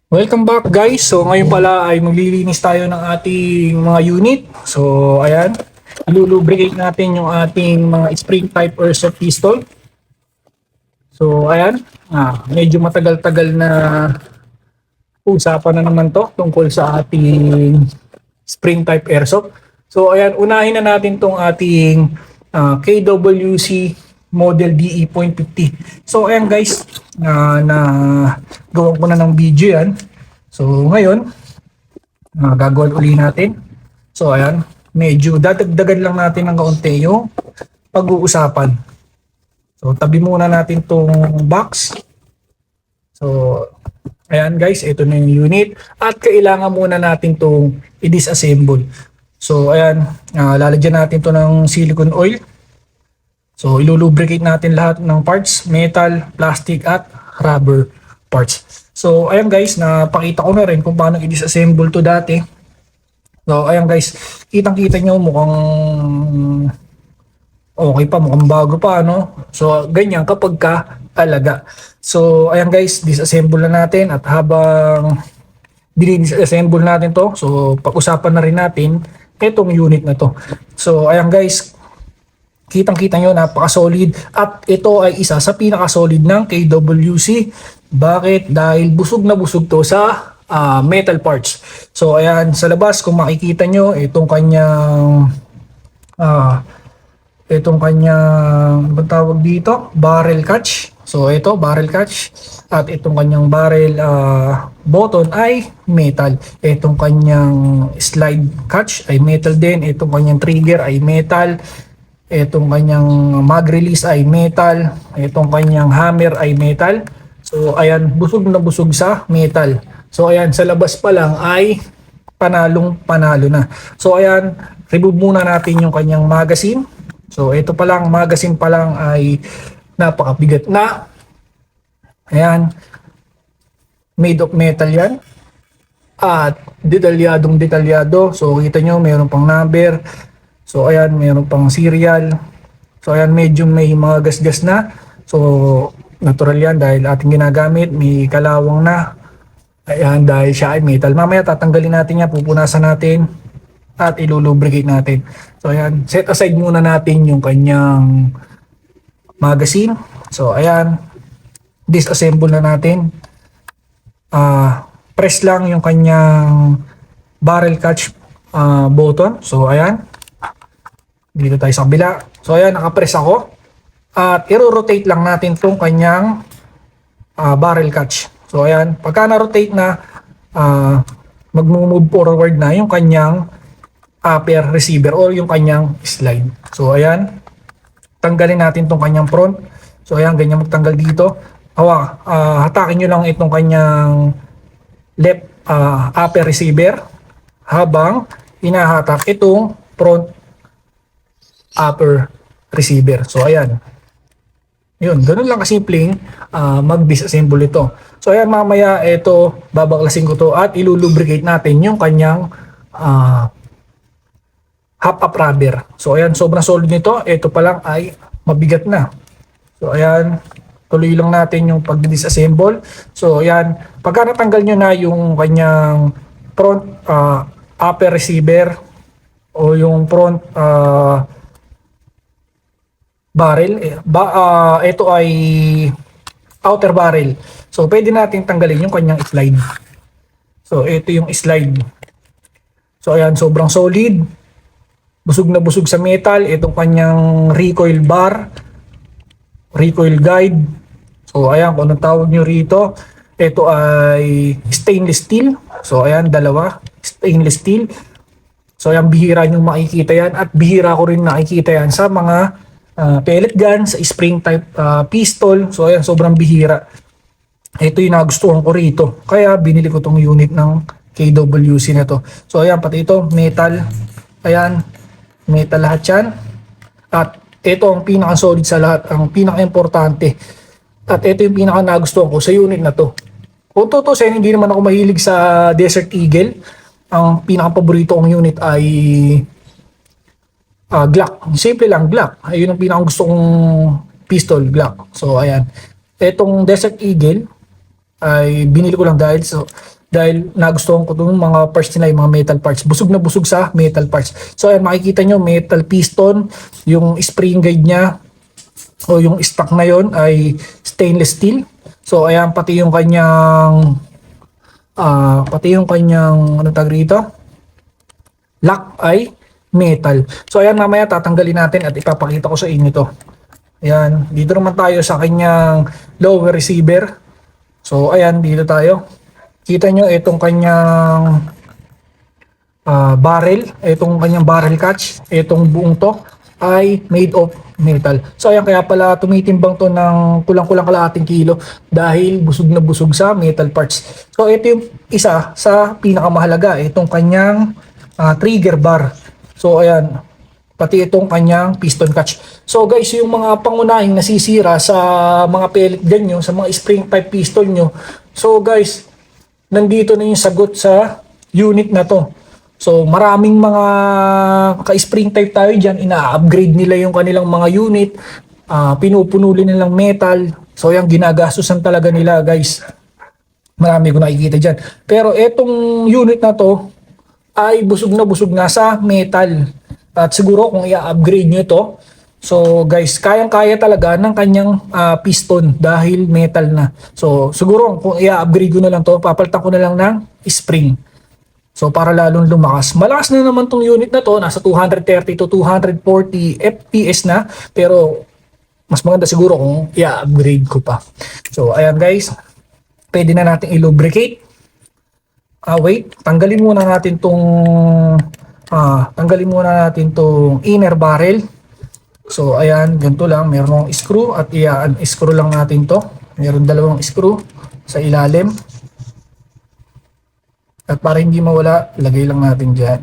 Welcome back guys. So ngayon pala ay maglilinis tayo ng ating mga unit. So ayan, ilulubricate natin yung ating mga spring type airsoft pistol. So ayan, medyo matagal-tagal na usapan na naman to tungkol sa ating spring type airsoft. So ayan, unahin na natin tong ating KWC model DE.50. So ayan guys, na gawa ko na ng video yan. So ngayon, gagawin uli natin. So ayan, medyo dadagdagan lang natin ng kaunti yung pag-uusapan. So tabi muna natin tong box. So ayan guys, ito na yung unit at kailangan muna natin tong i-disassemble. So ayan, lalagyan natin to ng silicone oil. So ilulubricate natin lahat ng parts, metal, plastic at rubber parts. So ayan guys, napakita ko na rin kung paano i-disassemble to dati. So ayan guys, kitang-kita nyo mukhang okay pa, mukhang bago pa, no? So ganyan kapag alaga. So ayan guys, disassemble na natin at habang disassemble natin to, so pag-usapan na rin natin itong unit na to. So ayan guys, kitang-kita nyo, napaka-solid at ito ay isa sa pinaka-solid ng KWC. Bakit? Dahil busog na busog to sa metal parts. So ayan, sa labas kung makikita nyo, itong kanyang ano tawag dito, barrel catch. So ito, barrel catch. At itong kanyang barrel button ay metal. Itong kanyang slide catch ay metal din. Itong kanyang trigger ay metal. Itong kanyang mag release ay metal. Itong kanyang hammer ay metal. So ayan, busog na busog sa metal. So ayan, sa labas pa lang ay panalong panalo na. So ayan, remove muna natin yung kanyang magazine. So ito pa lang, magazine pa lang ay napakabigat na. Ayan, made of metal yan. At detalyadong detalyado. So kita nyo, mayroon pang number. So ayan, mayroon pang serial. So ayan, medyo may mga gasgas na. So natural yan dahil ating ginagamit, may kalawang na. Ayan, dahil siya ay metal. Mamaya tatanggalin natin yan, pupunasan natin at ilulubricate natin. So ayan, set aside muna natin yung kanyang magazine. So ayan, disassemble na natin. Press lang yung kanyang barrel catch button. So ayan, dito tayo sa kabila. So ayan, nakapress ako. At i-rotate lang natin itong kanyang barrel catch. So ayan, pagka na-rotate na, mag-move forward na yung kanyang upper receiver o yung kanyang slide. So ayan, tanggalin natin itong kanyang front. So ayan, ganyan magtanggal dito. Hatakin nyo lang itong kanyang left upper receiver habang hinahatak itong front upper receiver. So ayan, yun, ganun lang kasimpleng mag-disassemble ito. So ayan, mamaya ito babaklasin ko to at ilulubricate natin yung kanyang half-up rubber. So ayan, sobrang solid nito. Ito pa lang ay mabigat na. So ayan, tuloy lang natin yung pag-disassemble. So ayan, pagka natanggal nyo na yung kanyang front upper receiver o yung front barrel, ito ay outer barrel. So pwede natin tanggalin yung kanyang slide. So ito yung slide. So ayan, sobrang solid. Busog na busog sa metal. Itong kanyang recoil bar, recoil guide. So ayan, kung anong tawag nyo rito. Ito ay stainless steel. So ayan, dalawa, stainless steel. So ayan, bihira nyo makikita yan. At bihira ko rin nakikita yan sa mga pellet gun, sa spring type pistol. So ayan, sobrang bihira. Ito yung nagustuhan ko rito. Kaya binili ko tong unit ng KWC na to. So ayan, pati ito metal. Ayan, metal lahat yan. At ito ang pinaka-solid sa lahat, ang pinaka-importante. At ito yung pinaka-nagustuhan ko sa unit na to. Kung tutusin, hindi naman ako mahilig sa Desert Eagle. Ang pinaka-paborito kong unit ay Glock. Simple lang, Glock. Ayun ang pinakang gusto kong pistol, Glock. So ayan, etong Desert Eagle ay binili ko lang dahil dahil nagustuhan ko itong mga parts nila, yung mga metal parts. Busog na busog sa metal parts. So ayan, makikita nyo metal piston, yung spring guide nya o yung stock na yon ay stainless steel. So ayan, pati yung kanyang ano tag rito, lock ay metal. So ayan, mamaya tatanggalin natin at ipapakita ko sa inyo to. Ayan, dito naman tayo sa kanyang lower receiver. So ayan, dito tayo. Kita nyo itong kanyang barrel, itong kanyang barrel catch, itong buong to ay made of metal. So ayan, kaya pala tumitimbang to ng kulang-kulang kalahating kilo dahil busog na busog sa metal parts. So ito yung isa sa pinakamahalaga, itong kanyang trigger bar. So ayan, pati itong kanyang piston catch. So guys, yung mga pangunahing nasisira sa mga pellet gun nyo, sa mga spring pipe piston nyo, so guys, nandito na yung sagot sa unit na to. So maraming mga ka-spring type tayo dyan, ina-upgrade nila yung kanilang mga unit, pinupuno nilang metal. So yan, ginagastusan talaga nila guys. Marami ko nakikita dyan. Pero etong unit na to ay busog na sa metal. At siguro kung i-upgrade nyo ito, so guys, kayang-kaya talaga ng kanyang piston dahil metal na. So siguro kung i-upgrade ko na lang to, papalitan ko na lang ng spring. So para lalong lumakas. Malakas na naman tong unit na to, nasa 230 to 240 FPS na, pero mas maganda siguro kung i-upgrade ko pa. So ayan guys, pwede na natin i-lubricate. Wait, tanggalin muna natin tong inner barrel. So ayan, ganito lang, meron screw at i-unscrew lang natin to. Meron dalawang screw sa ilalim. At para hindi mawala, lagay lang natin dyan.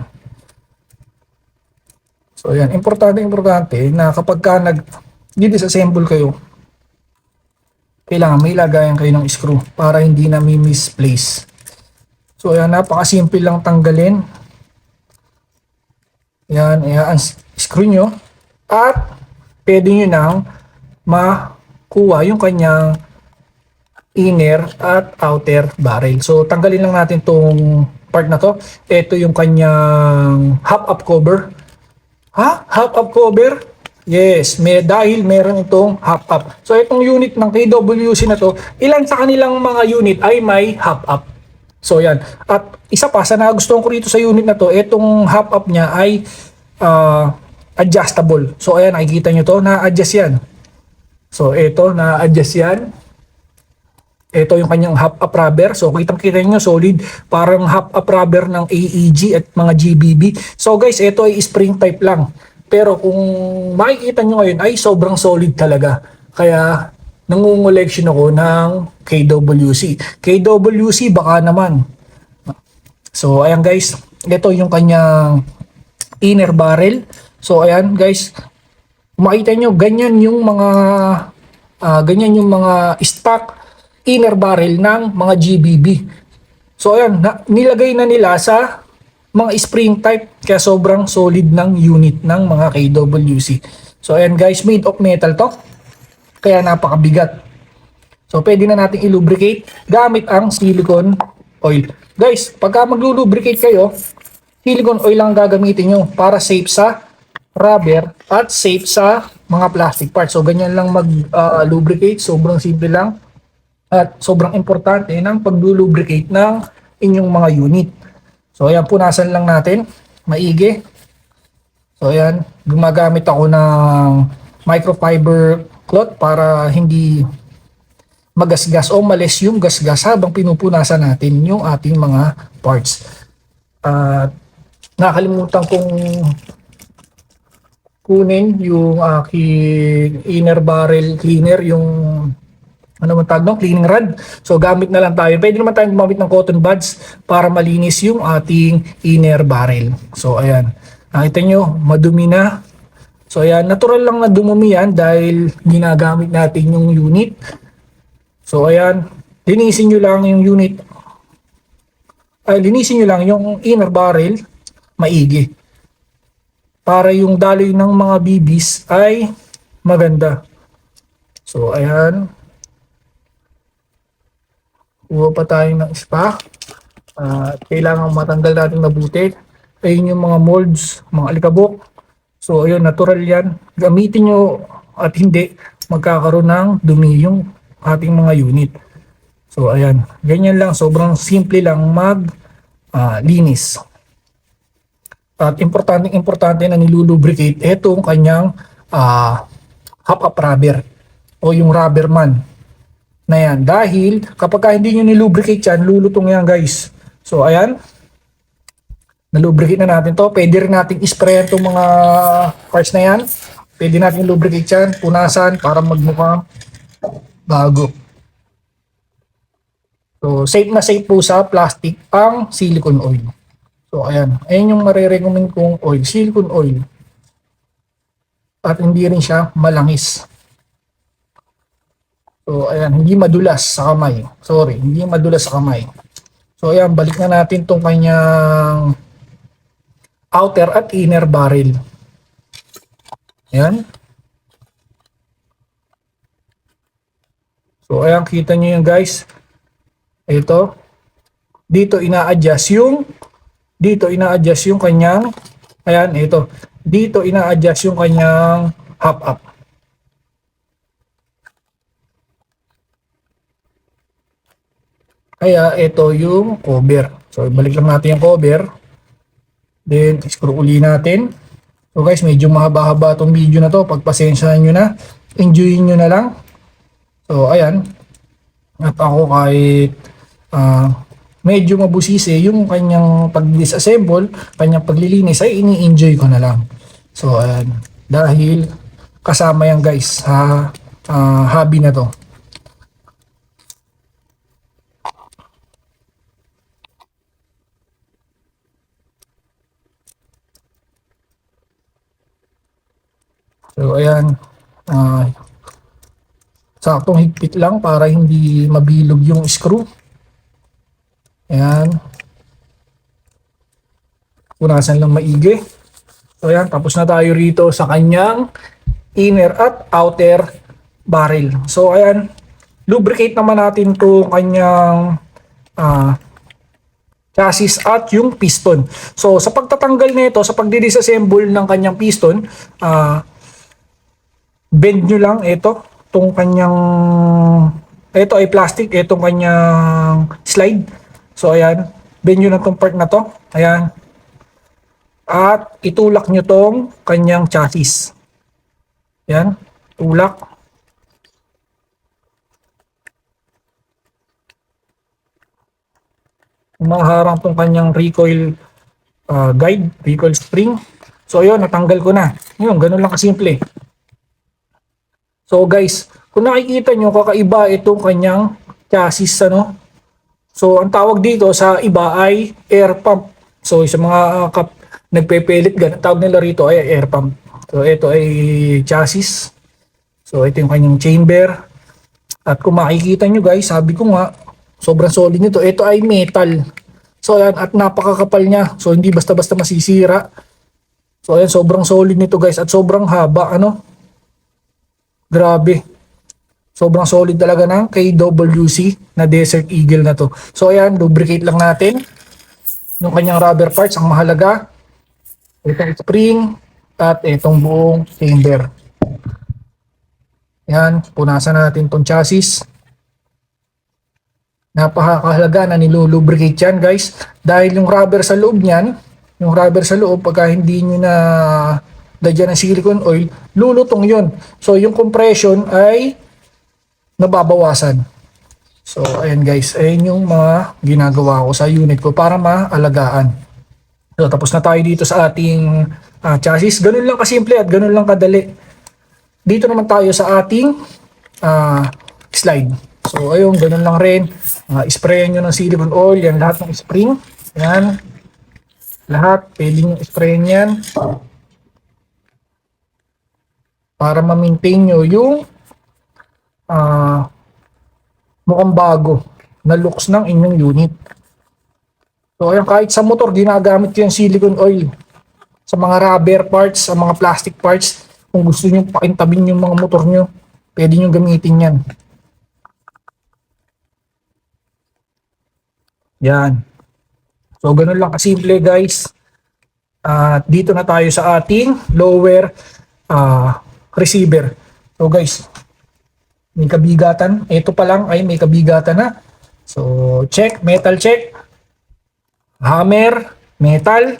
So ayan, importante na kapag ka disassemble kayo, kailangan may lagayan kayo ng screw para hindi na misplace. So ayan, napakasimple lang tanggalin. Ayan, screw nyo. At pwede nyo nang makuha yung kanyang inner at outer barrel. So tanggalin lang natin tong part na to. Ito yung kanyang half-up cover. Half-up cover? Yes, dahil meron itong half-up. So itong unit ng KWC na to, ilan sa kanilang mga unit ay may half-up. So yan. At isa pa sa nagustuhan ko rito sa unit na to, itong half-up niya ay adjustable. So ayan, nakikita nyo to, na-adjust yan. So ito, na-adjust yan. Ito yung kanyang half-up rubber. So kitang-kita nyo, solid. Parang half-up rubber ng AEG at mga GBB. So guys, ito ay spring type lang. Pero kung makikita nyo ngayon, ay sobrang solid talaga. Kaya nangungoleksyon ako ng KWC. KWC baka naman. So ayan guys, ito yung kanyang inner barrel. So ayan guys, makita nyo, ganyan yung mga stock inner barrel ng mga GBB. So ayan, nilagay na nila sa mga spring type, kaya sobrang solid ng unit ng mga KWC. So ayan guys, made of metal to, kaya napakabigat. So pwede na natin i-lubricate gamit ang silicone oil. Guys, pagka maglu-lubricate kayo, silicone oil lang gagamitin nyo para safe sa rubber at safe sa mga plastic parts. So ganyan lang mag-lubricate, sobrang simple lang. At sobrang importante ng pag-lubricate ng inyong mga unit. So ayan, punasan lang natin maigi. So ayan, gumagamit ako ng microfiber cloth para hindi magasgas o malis yung gasgas habang pinupunasan natin yung ating mga parts. Nakalimutan kong kunin yung aking inner barrel cleaner, yung cleaning rod. So gamit na lang tayo. Pwede naman tayong gumamit ng cotton buds para malinis yung ating inner barrel. So ayan, nakita nyo, madumi na. So ayan, natural lang na dumumi yan dahil ginagamit natin yung unit. So ayan, linisin nyo lang yung inner barrel maigi para yung daloy ng mga BBs ay maganda. So ayan, kuha pa tayo ng spa. Kailangan matanggal natin mabuti. Ayun yung mga molds, mga alikabok. So ayun, natural yan. Gamitin nyo at hindi magkakaroon ng dumi yung ating mga unit. So ayan, ganyan lang. Sobrang simple lang linis. At importante na nilulubricate itong kanyang hop-up rubber o yung rubber man na yan. Dahil kapag hindi nyo nilubricate yan, lulutong yan guys. So ayan, nalubricate na natin to. Pwede rin natin isprayan itong mga parts na yan. Pwede natin lubricate yan, punasan para magmukhang bago. So safe na safe po sa plastic ang silicone oil. So ayan, ayan yung marirecommend kong oil, silicone oil. At hindi rin siya malangis. So ayan, hindi madulas sa kamay. Sorry, hindi madulas sa kamay. So ayan, balik na natin tong kanyang outer at inner barrel. Ayan. So ayan, kita nyo yan guys. Ito. Dito ina-adjust yung kanyang, ayan, ito. Dito ina-adjust yung kanyang hop-up. Kaya ito yung cover. So balik lang natin yung cover. Then screw uli natin. So guys, medyo mahaba-haba itong video na to. Pagpasensyahan nyo na. Enjoyin nyo na lang. So ayan. At ako kahit medyo mabusisi yung kanyang pag-disassemble, kanyang paglilinis ay ini-enjoy ko na lang. So ayan. Dahil kasama yan guys sa hobby na to. So ayan, saktong higpit lang para hindi mabilog yung screw. Ayan. Punasan lang maigi. So ayan, tapos na tayo rito sa kanyang inner at outer barrel. So ayan, lubricate naman natin to kanyang chassis at yung piston. So sa pagtatanggal nito, sa pagdi-disassemble ng kanyang piston, bend nyo lang itong kanyang, ito ay plastic, itong kanyang slide. So ayan, bend nyo lang itong part na to, ayan, at itulak nyo tong kanyang chassis. Ayan, tulak. Umaharang tong kanyang recoil guide, recoil spring. So ayun, natanggal ko na. Yun, ganun lang kasimple. So guys, kung nakikita nyo, kakaiba itong kanyang chassis, ano? So ang tawag dito sa iba ay air pump. So sa mga nagpepelit, tawag nila rito ay air pump. So ito ay chassis. So ito yung kanyang chamber. At kung makikita nyo guys, sabi ko nga, sobrang solid nito. Ito ay metal. So ayan, at napakakapal niya. So hindi basta-basta masisira. So ayan, sobrang solid nito guys. At sobrang haba, ano? Grabe. Sobrang solid talaga ng KWC na Desert Eagle na to. So ayan, lubricate lang natin yung kanyang rubber parts. Ang mahalaga, itong spring at itong buong chamber. Ayan, punasan natin itong chassis. Napakahalaga na nilulubricate yan guys. Dahil yung rubber sa loob niyan, yung rubber sa loob, pagka hindi nyo na lagyan ng silicone oil, lulutong yun. So yung compression ay nababawasan. So ayan guys, ayan yung mga ginagawa ko sa unit ko para maalagaan. So tapos na tayo dito sa ating chassis. Ganun lang kasimple at ganun lang kadali. Dito naman tayo sa ating slide. So ayun, ganun lang rin. Sprayan nyo ng silicone oil, yan lahat ng spring. Yan. Lahat, pwede nyo sprayan yan. Para ma-maintain nyo yung mukhang bago na looks ng inyong unit. So ayan, kahit sa motor ginagamit yung silicone oil. Sa mga rubber parts, sa mga plastic parts, kung gusto nyo pakintabin yung mga motor nyo, pwede nyo gamitin yan. Yan. So ganun lang kasimple guys. At dito na tayo sa ating lower receiver. So guys, may kabigatan. Ito pa lang ay may kabigatan na. So check, metal check. Hammer, metal.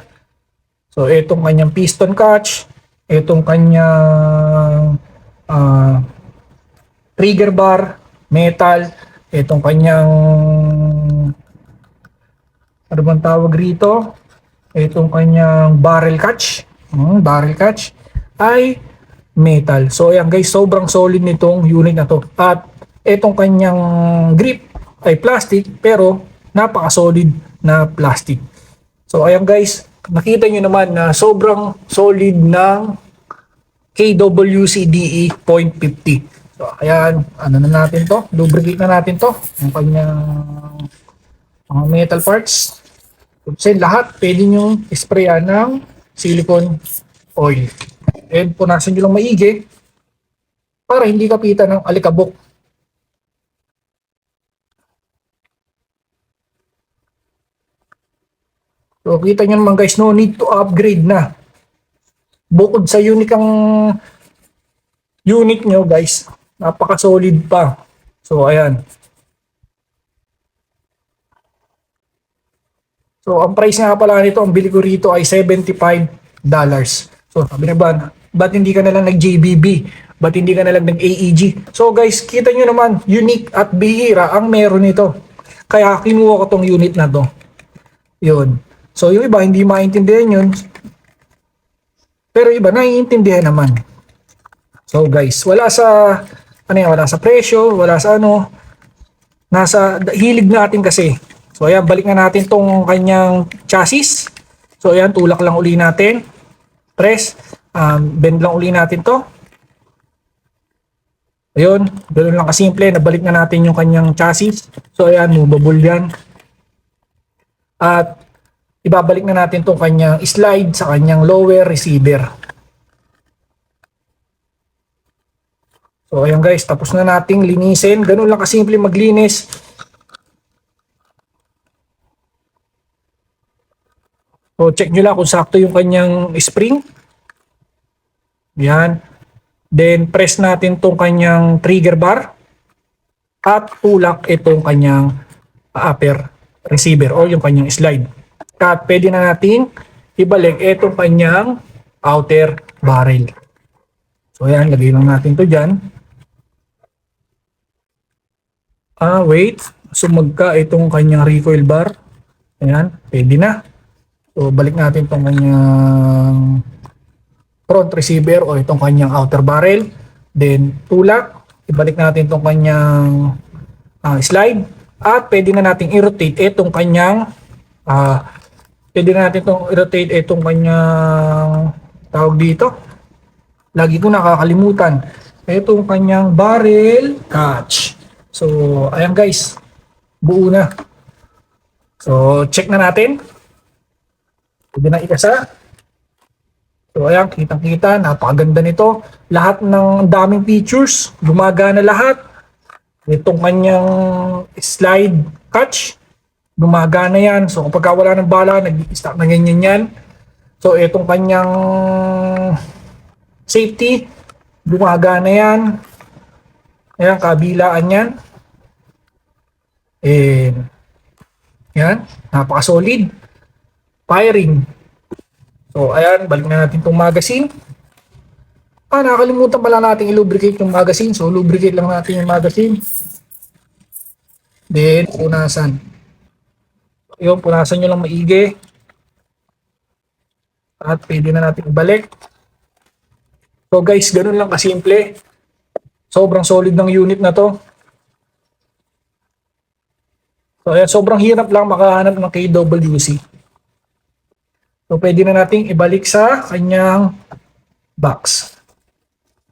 So itong kanyang piston catch. Itong kanyang trigger bar, metal. Itong kanyang ano bang tawag rito? Itong kanyang barrel catch, ay metal. So ayan guys, sobrang solid nitong unit na to. At itong kanyang grip ay plastic pero napaka-solid na plastic. So ayan guys, nakita nyo naman na sobrang solid ng KWC DE 0.50. So ayan, ano na natin to? Lubricate na natin to. Yung kanyang mga metal parts. So lahat pwede nyo isprayan ng silicone oil. And punasan nyo lang maigi para hindi kapitan ng alikabok. So kita nyo naman guys, no need to upgrade na. Bukod sa unique ang unit nyo guys, napaka-solid pa. So ayan. So ang price nga pala nito, ang bili ko rito ay $75. So sabi na ba, ba't hindi ka na lang nag-JBB? Ba't hindi ka na lang nag-AEG? So guys, kita nyo naman, unique at bihira ang meron nito. Kaya kinuha ko tong unit na to. Yun. So yung iba hindi maintindihan yun. Pero iba naiintindihan naman. So guys, wala sa wala sa presyo, wala sa ano. Nasa hilig natin kasi. So ayan, balik na natin tong kanyang chassis. So ayan, tulak lang uli natin. Press, bend lang uli natin to. Ayun, ganoon lang kasimple. Nabalik na natin yung kanyang chassis. So ayan, movable yan. At ibabalik na natin tong kanyang slide sa kanyang lower receiver. So ayan guys, tapos na nating linisin. Ganun lang kasimple maglinis. So check nyo lang kung sakto yung kanyang spring. Yan. Then press natin tong kanyang trigger bar. At tulak itong kanyang upper receiver o yung kanyang slide. At pwede na natin ibalik itong kanyang outer barrel. So yan, lagay lang natin to dyan. Wait. Sumagka itong kanyang recoil bar. Ayan, pwede na. So balik natin itong kanyang front receiver o itong kanyang outer barrel. Then tulak. Ibalik natin itong kanyang slide. At pwede na natin i-rotate itong kanyang tawag dito. Lagi ko nakakalimutan. Itong kanyang barrel catch. So ayan guys, buo na. So check na natin. Pwede na ikasa. So ayan, kitang-kita, napakaganda nito. Lahat ng daming features, gumagana lahat. Itong kanyang slide catch, gumagana yan. So kapag wala ng bala, nag-stop na ganyan yan. So itong kanyang safety, gumagana yan. Ayan, kabilaan yan. And yan, napaka-solid. Firing. So ayan, balik na natin itong magazine. Nakakalimutan pala natin i-lubricate yung magazine. So lubricate lang natin yung magazine. Then punasan. Yung punasan nyo lang maigi. At pwede na natin ibalik. So guys, ganun lang kasimple. Sobrang solid ng unit na to. So ayan, sobrang hirap lang makahanap ng KWC. So pwede na nating ibalik sa kanyang box.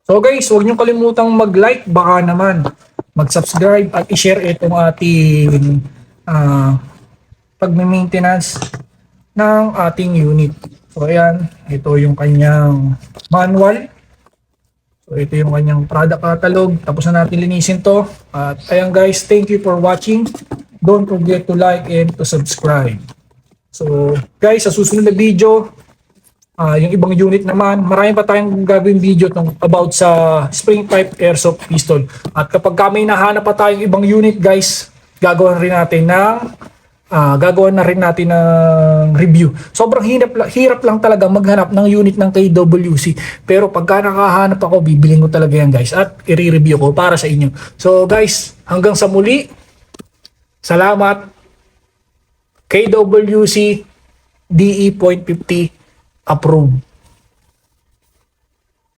So guys, huwag niyo kalimutang mag-like, baka naman mag-subscribe at i-share itong ating pag-maintenance ng ating unit. So ayan, ito yung kanyang manual. So ito yung kanyang product catalog. Tapos na natin linisin to. At ayan guys, thank you for watching. Don't forget to like and to subscribe. So guys, sa susunod na video, yung ibang unit naman, marami pa tayong gagawin video about sa spring pipe airsoft pistol. At kapag kami nahanap pa tayong ibang unit guys, gagawan na rin natin ng review. Sobrang hirap lang talaga maghanap ng unit ng KWC. Pero pagka nakahanap ako, bibiling ko talaga yan guys. At i-review ko para sa inyo. So guys, hanggang sa muli. Salamat. KWC DE.50 approved.